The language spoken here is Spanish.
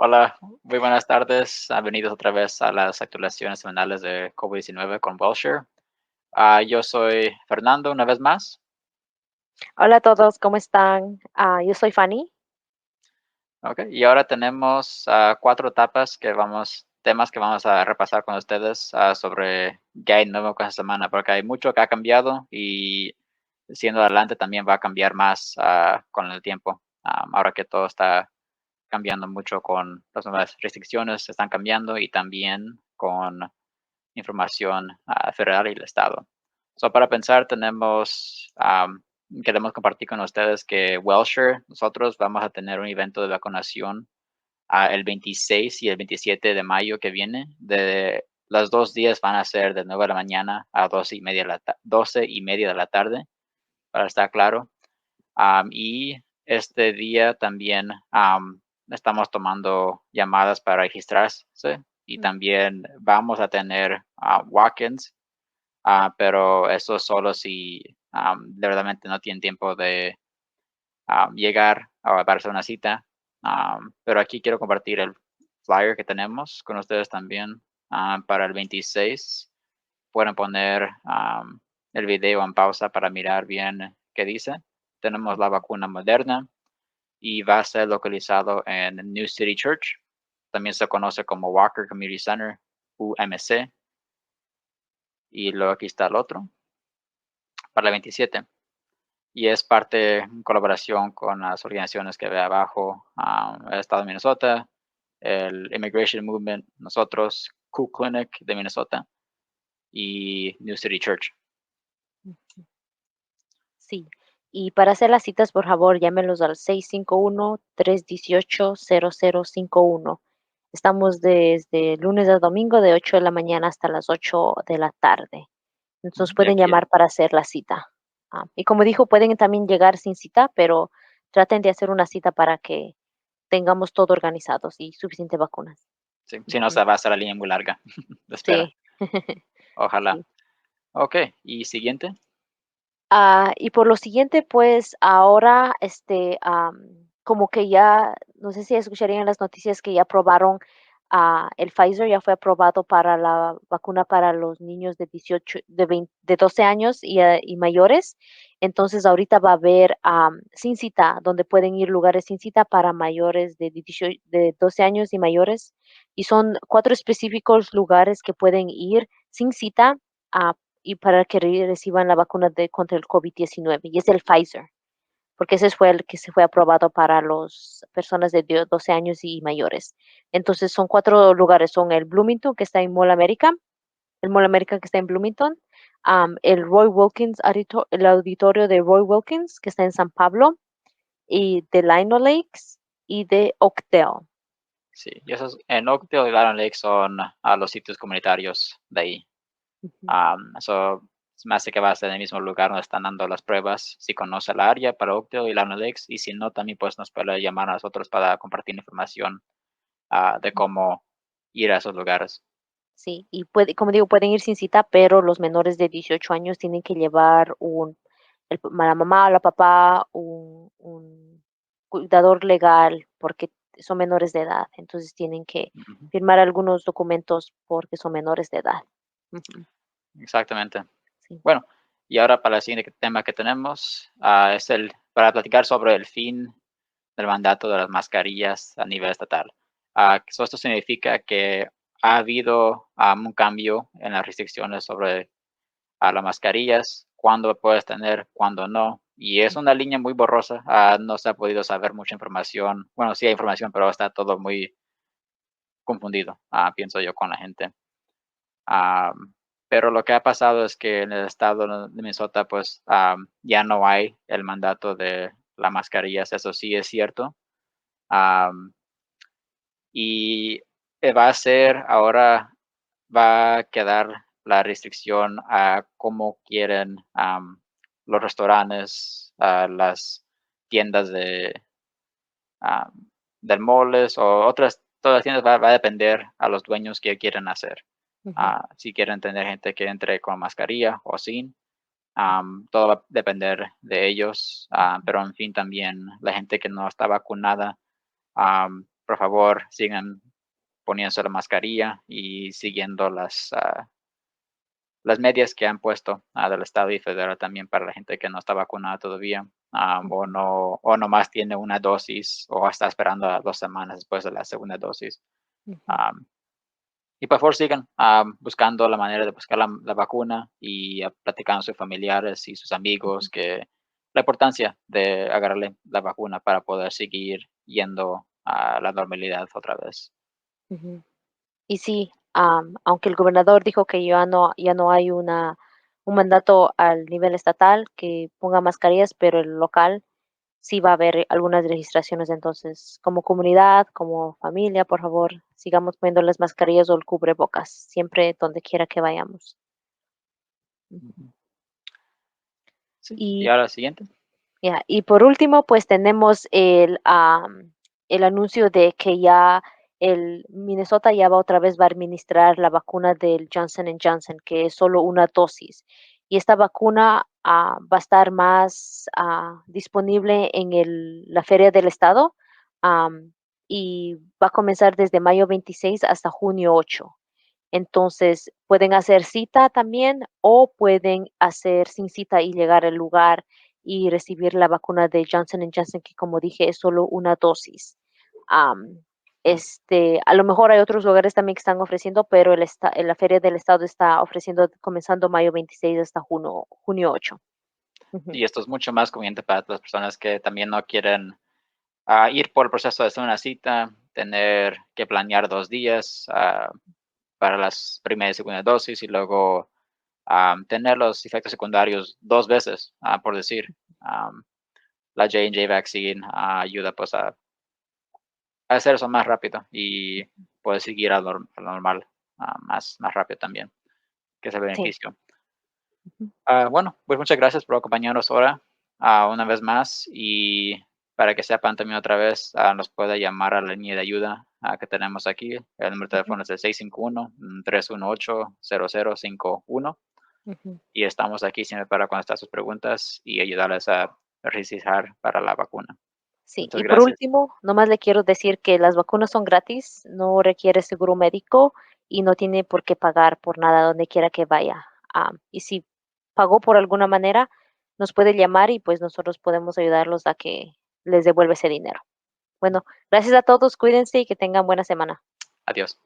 Hola, muy buenas tardes. Bienvenidos otra vez a las actualizaciones semanales de COVID-19 con Wilshire. Yo soy Fernando una vez más. Hola a todos, ¿cómo están? Yo soy Fanny. Okay. Y ahora tenemos cuatro temas que vamos a repasar con ustedes sobre qué hay nuevo con esta semana, porque hay mucho que ha cambiado y siendo adelante también va a cambiar más con el tiempo. Ahora que todo está cambiando mucho con las nuevas restricciones, están cambiando y también con información federal y el estado. So, para pensar, queremos compartir con ustedes que Wilshire, nosotros vamos a tener un evento de vacunación el 26 y el 27 de mayo que viene. De los 2 días van a ser de 9 de la mañana a 12:30 de la tarde, para estar claro. Y este día también estamos tomando llamadas para registrarse y Mm. también vamos a tener walk-ins, pero eso solo si de verdad no tienen tiempo de llegar para hacer una cita. Pero aquí quiero compartir el flyer que tenemos con ustedes también para el 26. Pueden poner el video en pausa para mirar bien qué dice. Tenemos la vacuna Moderna y va a ser localizado en New City Church. También se conoce como Walker Community Center, UMC. Y luego aquí está el otro, para el 27. Y es parte en colaboración con las organizaciones que ve abajo, el Estado de Minnesota, el Immigration Movement, nosotros, Cook Clinic de Minnesota y New City Church. Sí. Y para hacer las citas, por favor, llámenlos al 651-318-0051. Estamos desde lunes a domingo de 8 de la mañana hasta las 8 de la tarde. Entonces Y pueden aquí, llamar para hacer la cita. Y como dijo, pueden también llegar sin cita, pero traten de hacer una cita para que tengamos todo organizado y suficientes vacunas. sí, si no Ujú. se va a hacer la línea muy larga de espera. Sí. Ojalá. Sí. Ok, y siguiente. Y por lo siguiente, pues ahora, como que ya, no sé si escucharían las noticias que ya aprobaron, el Pfizer ya fue aprobado para la vacuna para los niños de 18, de 12 años y mayores. Entonces ahorita va a haber sin cita, donde pueden ir lugares sin cita para mayores de 18, de 12 años y mayores. Y son 4 específicos lugares que pueden ir sin cita. Y para que reciban la vacuna contra el COVID-19, y es el Pfizer, porque ese fue el que se fue aprobado para las personas de 12 años y mayores. Entonces son 4 lugares, son el Bloomington, que está en Mall America, el Mall America que está en Bloomington, el Roy Wilkins, el auditorio de Roy Wilkins, que está en San Pablo, y de Lino Lakes y de Oakdale. Sí, y esos en Oakdale y Lion Lake son los sitios comunitarios de ahí. Ujú. Eso se me hace que va a ser en el mismo lugar donde están dando las pruebas. Si conoce el área para Oakdale y Lion Lakes, y si no, también pues nos puede llamar a nosotros para compartir información de cómo ir a esos lugares. Sí, y como digo, pueden ir sin cita, pero los menores de 18 años tienen que llevar la mamá o la papá, un cuidador legal, porque son menores de edad. Entonces tienen que Ujú, firmar algunos documentos porque son menores de edad. Ujú. exactamente. Sí. Bueno, y ahora para el siguiente tema que tenemos, para platicar sobre el fin del mandato de las mascarillas a nivel estatal. Esto significa que ha habido un cambio en las restricciones sobre las mascarillas, cuándo puedes tener, cuándo no. Y es una línea muy borrosa, no se ha podido saber mucha información. Bueno, sí hay información, pero está todo muy confundido, pienso yo, con la gente. Pero lo que ha pasado es que en el estado de Minnesota, pues ya no hay el mandato de las mascarillas, eso sí es cierto. Am, y ahora va a quedar la restricción a cómo quieren los restaurantes, las tiendas am, del moles o todas las tiendas va a depender a los dueños que quieren hacer. Ujú. Si quieren tener gente que entre con mascarilla o sin, todo va a depender de ellos, pero en fin también la gente que no está vacunada por favor, sigan poniéndose la mascarilla y siguiendo las medidas que han puesto del Estado y federal también para la gente que no está vacunada todavía, o nomás tiene una dosis o está esperando a 2 semanas después de la segunda dosis. Y por favor sigan buscando la manera de buscar la vacuna y platicando con sus familiares y sus amigos que la importancia de agarrarle la vacuna para poder seguir yendo a la normalidad otra vez. Ujú. Y sí, aunque el gobernador dijo que ya no hay un mandato al nivel estatal que ponga mascarillas, pero el local sí va a haber algunas registraciones. Entonces, como comunidad, como familia, por favor, sigamos poniendo las mascarillas o el cubrebocas, siempre donde quiera que vayamos. Ujú. Sí. Y Y ahora siguiente. ya, y por último, pues tenemos el anuncio de que ya el Minnesota ya va otra vez va a administrar la vacuna del Johnson Johnson, que es solo una dosis. Y esta vacuna va a estar más disponible en la feria del estado, y va a comenzar desde mayo 26 hasta junio 8. Entonces, pueden hacer cita también o pueden hacer sin cita y llegar al lugar y recibir la vacuna de Johnson Johnson, que como dije es solo una dosis. Am, a lo mejor hay otros lugares también que están ofreciendo, pero la Feria del Estado está ofreciendo comenzando mayo 26 hasta junio 8. Ujú. Y esto es mucho más conveniente para las personas que también no quieren ir por el proceso de hacer una cita, tener que planear 2 días para las primera y segunda dosis y luego tener los efectos secundarios 2 veces, por decir. La J&J vaccine ayuda pues a hacer eso más rápido y poder seguir al normal más rápido también, que es el Sí. beneficio. Ujú. Bueno, pues muchas gracias por acompañarnos ahora una vez más y para que sepan también otra vez, nos puede llamar a la línea de ayuda que tenemos aquí. El número de Ujú. teléfono es el 651-318-0051 Ujú. y estamos aquí siempre para contestar sus preguntas y ayudarles a registrar para la vacuna. Sí, Muchas y por gracias. último, nomás le quiero decir que las vacunas son gratis, no requiere seguro médico y no tiene por qué pagar por nada donde quiera que vaya. Y si pagó por alguna manera, nos puede llamar y pues nosotros podemos ayudarlos a que les devuelva ese dinero. Bueno, gracias a todos, cuídense y que tengan buena semana. Adiós.